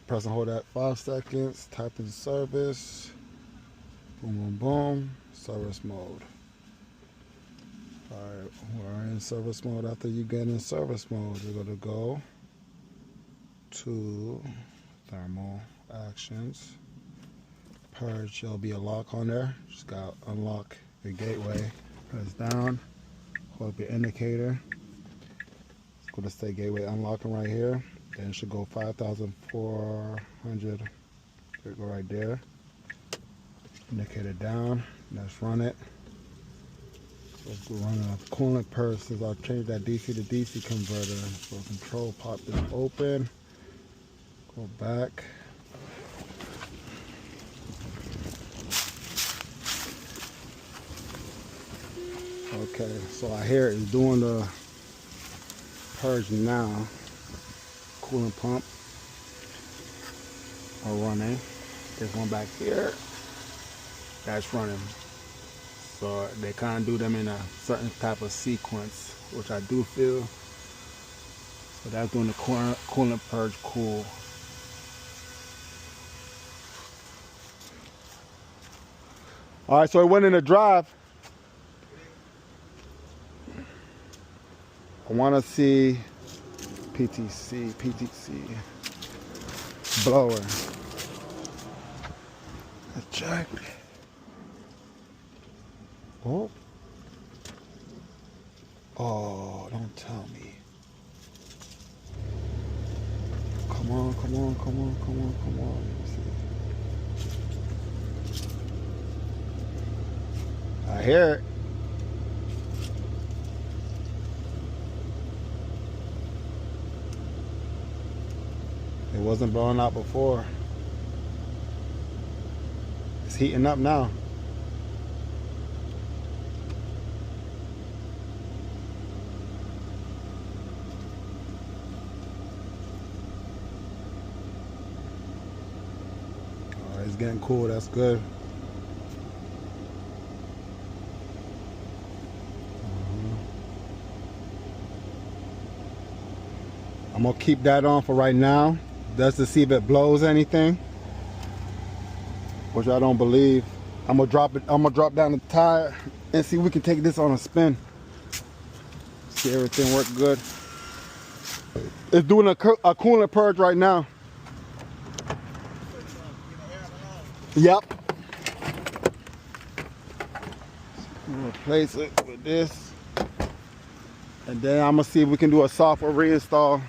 Press and hold that 5 seconds. Type in service. Boom, boom, boom. Service mode. Alright, we're in service mode. After you get in service mode, you're going to go to thermal actions. Purge, there'll be a lock on there. Just got to unlock your gateway. Press down. Hold up your indicator. It's going to say gateway unlocking right here. Then it should go 5,400. There, go right there. Indicator down. Let's run it. Let's go run a coolant purge since I've changed that DC to DC converter. So control pop this open. Go back. Okay, so I hear it's doing the purge now. Coolant pump are running. There's one back here that's running. So they kind of do them in a certain type of sequence, which I do feel. So that's doing the coolant purge cool. All right, so it went in the drive. I want to see PTC blower. Check. Oh. Oh, don't tell me. Come on, come on, come on, come on, come on. Let me see. I hear it. It wasn't blowing out before. It's heating up now. Oh, it's getting cool. That's good. I'm gonna keep that on for right now. That's to see if it blows anything, which I don't believe. I'm gonna drop down the tire and see if we can take this on a spin. See everything work good. It's doing a coolant purge right now. Yep. Replace it with this, and then I'm gonna see if we can do a software reinstall.